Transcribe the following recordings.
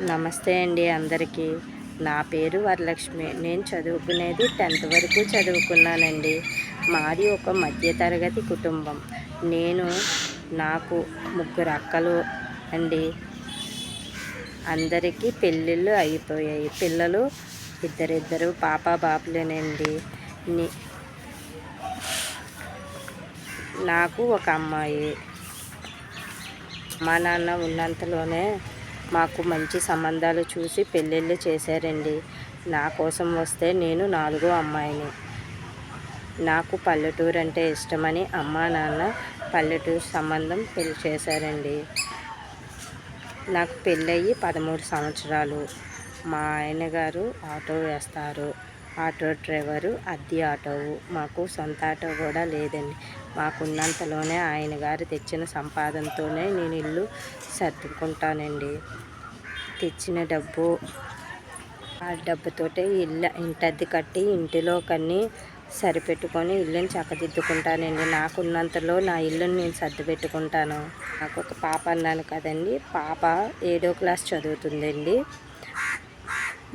నమస్తే అండి అందరికీ. నా పేరు వరలక్ష్మి. నేను చదువుకునేది 10th వరకు చదువుకున్నానండి. మాది ఒక మధ్యతరగతి కుటుంబం. నాకు ముగ్గురు అక్కలు అండి. అందరికీ పెళ్ళిళ్ళు అయిపోయాయి. పిల్లలు ఇద్దరిద్దరు బాబులేనండి. నాకు ఒక అమ్మాయి. మా నాన్న ఉన్నంతలోనే మాకు మంచి సంబంధాలు చూసి పెళ్ళిళ్ళు చేశారండి. నా కోసం వస్తే నేను 4వ అమ్మాయిని. నాకు పల్లెటూరు అంటే ఇష్టమని అమ్మా నాన్న పల్లెటూరు సంబంధం పెళ్లి చేశారండి. నాకు పెళ్ళయి 13 సంవత్సరాలు. మా ఆయన గారు ఆటో వేస్తారు. ఆటో డ్రైవరు, అద్దె ఆటోవు. మాకు సొంత ఆటో కూడా లేదండి. మాకున్నంతలోనే ఆయన గారు తెచ్చిన సంపాదనతోనే నేను ఇల్లు సర్దుకుంటానండి. తెచ్చిన డబ్బు, ఆ డబ్బుతోటే ఇంటద్దె కట్టి ఇంటిలో కన్నీ సరిపెట్టుకొని ఇల్లుని చక్కదిద్దుకుంటానండి. నాకున్నంతలో నా ఇల్లుని నేను సర్ది పెట్టుకుంటాను. నాకు ఒక పాప అన్నాను కదండి. పాప 7వ క్లాస్ చదువుతుందండి.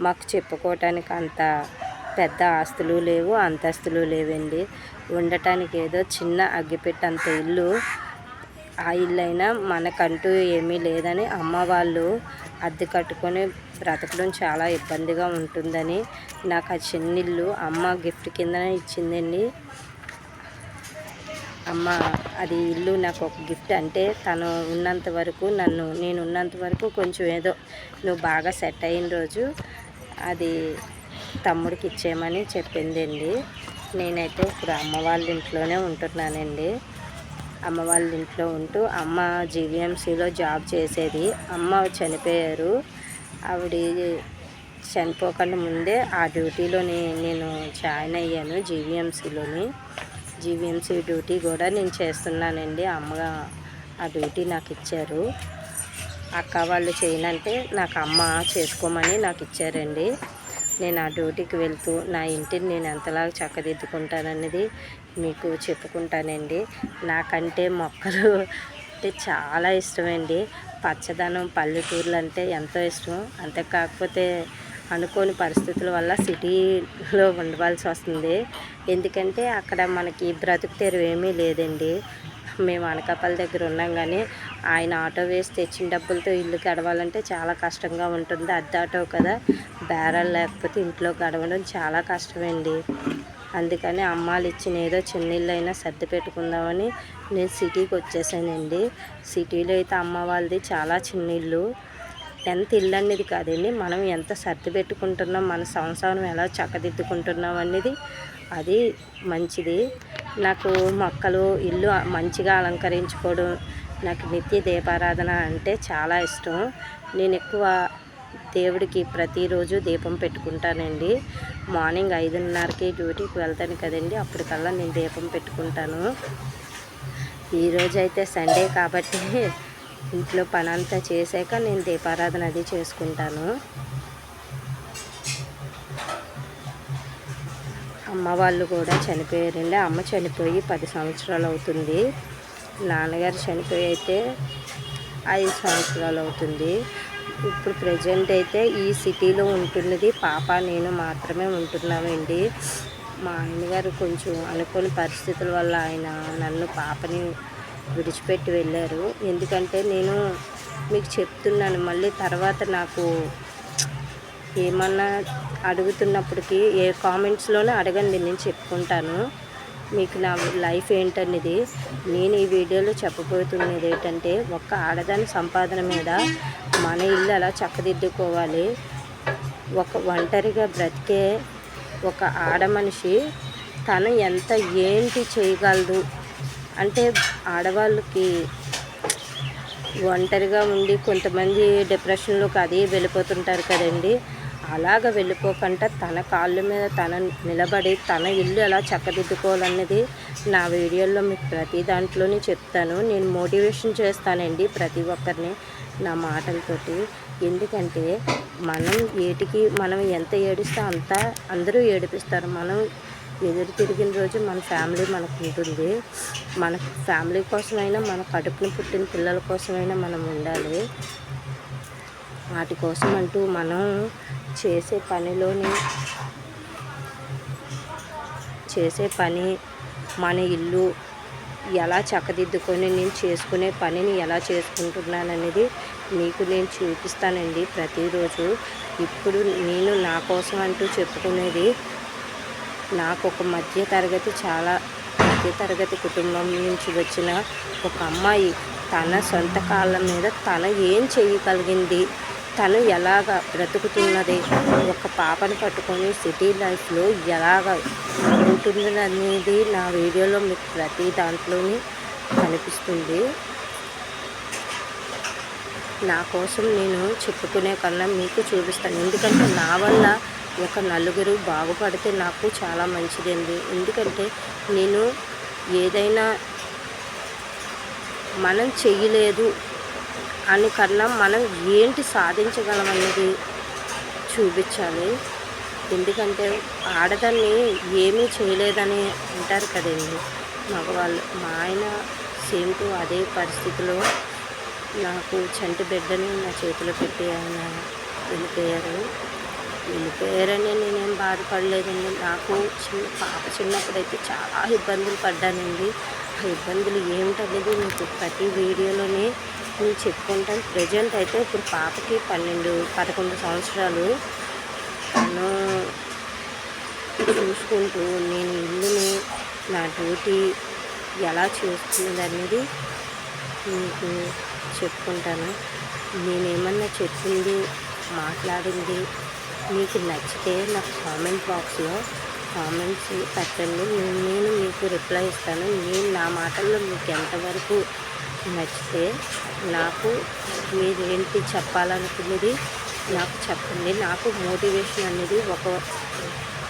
మాకు చెప్పుకోవటానికి అంత పెద్ద ఆస్తులు లేవు, అంతస్తులు లేవండి. ఉండటానికి ఏదో చిన్న అగ్గిపెట్టంత ఇల్లు. ఆ ఇల్లు అయినా మనకంటూ ఏమీ లేదని అమ్మ వాళ్ళు అద్దె కట్టుకొని బ్రతకడం చాలా ఇబ్బందిగా ఉంటుందని నాకు ఆ చిన్నిల్లు అమ్మ గిఫ్ట్ కింద ఇచ్చిందండి. అమ్మ అది ఇల్లు నాకు ఒక గిఫ్ట్. అంటే తను ఉన్నంత వరకు నేను ఉన్నంత వరకు కొంచెం ఏదో నువ్వు బాగా సెట్ అయిన రోజు అది తమ్ముడికి ఇచ్చేయమని చెప్పిందండి. నేనైతే ఇప్పుడు అమ్మ వాళ్ళ ఇంట్లోనే ఉంటున్నానండి. అమ్మ వాళ్ళ ఇంట్లో ఉంటూ అమ్మ జీవీఎంసీలో జాబ్ చేసేది. అమ్మ చనిపోయారు. ఆవిడ చనిపోకుండా ముందే ఆ డ్యూటీలోని నేను జాయిన్ అయ్యాను. జీవీఎంసీ డ్యూటీ కూడా నేను చేస్తున్నానండి. అమ్మ ఆ డ్యూటీ నాకు ఇచ్చారు. అక్క వాళ్ళు చేయనంటే నాకు అమ్మ చేసుకోమని నాకు ఇచ్చారండి. నేను ఆ డ్యూటీకి వెళ్తూ నా ఇంటిని నేను ఎంతలాగా చక్కదిద్దుకుంటానన్నది మీకు చెప్పుకుంటానండి. నాకంటే మొక్కలు అంటే చాలా ఇష్టమండి. పచ్చదనం, పల్లెటూర్లు అంటే ఎంతో ఇష్టం. అంతే కాకపోతే అనుకోని పరిస్థితుల వల్ల సిటీలో ఉండవలసి వస్తుంది. ఎందుకంటే అక్కడ మనకి బ్రతుకు తెరువు ఏమీ లేదండి. మేము అనకాపల్లి దగ్గర ఉన్నాం కానీ ఆయన ఆటో వేసి తెచ్చిన డబ్బులతో ఇల్లు గడవాలంటే చాలా కష్టంగా ఉంటుంది. అద్దె ఆటో కదా, బేరాలు లేకపోతే ఇంట్లో గడవడం చాలా కష్టమండి. అందుకని అమ్మాలు ఇచ్చిన ఏదో చిన్న ఇల్లు అయినా సర్ది పెట్టుకుందామని నేను సిటీకి వచ్చేసానండి. సిటీలో అయితే అమ్మ వాళ్ళది చాలా చిన్న ఇల్లు. ఎంత ఇల్లు అనేది కాదండి, మనం ఎంత సర్ది పెట్టుకుంటున్నాం, మన సంసారం ఎలా చక్కదిద్దుకుంటున్నాం అనేది అది మంచిది. నాకు మొక్కలు, ఇల్లు మంచిగా అలంకరించుకోవడం, నాకు నిత్య దీపారాధన అంటే చాలా ఇష్టం. నేను ఎక్కువ దేవుడికి ప్రతిరోజు దీపం పెట్టుకుంటానండి. మార్నింగ్ 5:30కి డ్యూటీకి వెళ్తాను కదండి, అప్పటికల్లా నేను దీపం పెట్టుకుంటాను. ఈరోజు అయితే సండే కాబట్టి ఇంట్లో పని అంతా చేశాక నేను దీపారాధన అది చేసుకుంటాను. అమ్మ వాళ్ళు కూడా చనిపోయారండి. అమ్మ చనిపోయి 10 సంవత్సరాలు అవుతుంది. నాన్నగారు చనిపోయి అయితే 5 సంవత్సరాలు అవుతుంది. ఇప్పుడు ప్రజెంట్ అయితే ఈ సిటీలో ఉంటున్నది పాప, నేను మాత్రమే ఉంటున్నామండి. మా ఆయనగారు కొంచెం అనుకోని పరిస్థితుల వల్ల ఆయన నన్ను, పాపని విడిచిపెట్టి వెళ్ళారు. ఎందుకంటే నేను మీకు చెప్తున్నాను, మళ్ళీ తర్వాత నాకు ఏమన్నా అడుగుతున్నప్పటికీ ఏ కామెంట్స్లోనే అడగండి, నేను చెప్పుకుంటాను మీకు నా లైఫ్ ఏంటనేది. నేను ఈ వీడియోలో చెప్పబోతున్నది ఏంటంటే, ఒక్క ఆడదాని సంపాదన మీద మన ఇల్లు ఎలా చక్కదిద్దుకోవాలి, ఒక ఒంటరిగా బ్రతికే ఒక ఆడ మనిషి తను ఏంటి చేయగలదు. అంటే ఆడవాళ్ళకి ఒంటరిగా ఉండి కొంతమంది డిప్రెషన్లోకి అది వెళ్ళిపోతుంటారు కదండి. అలాగ వెళ్ళిపోకుండా తన కాళ్ళ మీద తన నిలబడి తన ఇల్లు ఎలా చక్కదిద్దుకోవాలన్నది నా వీడియోలో మీకు ప్రతి దాంట్లోనే చెప్తాను. నేను మోటివేషన్ చేస్తానండి ప్రతి ఒక్కరిని నా మాటలతోటి. ఎందుకంటే మనం ఎంత ఏడిస్తే అంత అందరూ ఏడిపిస్తారు. మనం ఎదురు తిరిగిన రోజు మన ఫ్యామిలీ మనకు ఉంటుంది. మన ఫ్యామిలీ కోసమైనా, మన కడుపును పుట్టిన పిల్లల కోసమైనా మనం ఉండాలి. వాటి కోసం అంటూ మనం చేసే పని మన ఇల్లు ఎలా చక్కదిద్దుకొని నేను చేసుకునే పనిని ఎలా చేసుకుంటున్నాననేది మీకు నేను చూపిస్తానండి ప్రతిరోజు. ఇప్పుడు నేను నా కోసం అంటూ చెప్పుకునేది, నాకు ఒక చాలా మధ్యతరగతి కుటుంబం నుంచి వచ్చిన ఒక అమ్మాయి తన సొంత కాళ్ళ మీద తను ఏం చేయగలిగింది, తను ఎలాగ బ్రతుకుతున్నది, ఒక పాపను పట్టుకొని సిటీ లైఫ్లో ఎలాగ ఉంటుందనేది నా వీడియోలో మీకు ప్రతి దాంట్లోని కనిపిస్తుంది. నా కోసం నేను చెప్పుకునే కన్నా మీకు చూపిస్తాను. ఎందుకంటే నా వల్ల ఒక నలుగురు బాగుపడితే నాకు చాలా మంచిదండి. ఎందుకంటే నేను ఏదైనా మనం చెయ్యలేదు అని కన్నా మనం ఏంటి సాధించగలమనేది చూపించాలి. ఎందుకంటే ఆడదాన్ని ఏమీ చేయలేదని అంటారు కదండి మగవాళ్ళు. మా ఆయన సేమ్ టు అదే పరిస్థితిలో నాకు చంటి బిడ్డని నా చేతిలో పెట్టి ఆయన వెళ్ళిపోయారని నేనేం బాధపడలేదండి. నాకు పాప చిన్నప్పుడైతే చాలా ఇబ్బందులు పడ్డానండి. ఆ ఇబ్బందులు ఏమిటనేది మీకు ప్రతి వీడియోలోనే నేను చెప్పుకుంటాను. ప్రజెంట్ అయితే ఇప్పుడు పాపకి 11 సంవత్సరాలు. తను చూసుకుంటూ నేను ఇల్లుని నా డ్యూటీ ఎలా చేస్తుందనేది మీకు చెప్పుకుంటాను. నేనేమన్నా చెప్పింది మాట్లాడింది మీకు నచ్చితే నాకు కామెంట్ బాక్స్లో కామెంట్స్ పెట్టండి. నేను మీకు రిప్లై ఇస్తాను. నేను నా మాటల్లో మీకు ఎంతవరకు నచ్చితే నాకు మీరేంటి చెప్పాలనుకున్నది నాకు చెప్పండి. నాకు మోటివేషన్ అనేది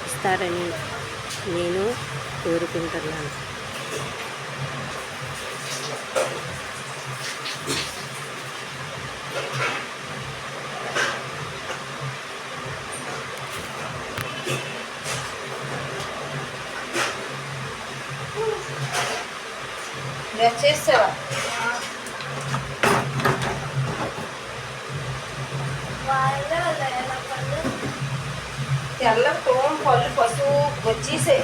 ఇస్తారని నేను కోరుకుంటున్నాను. చేస్తావా తెల్ల పళ్ళు పసుపు వచ్చేసే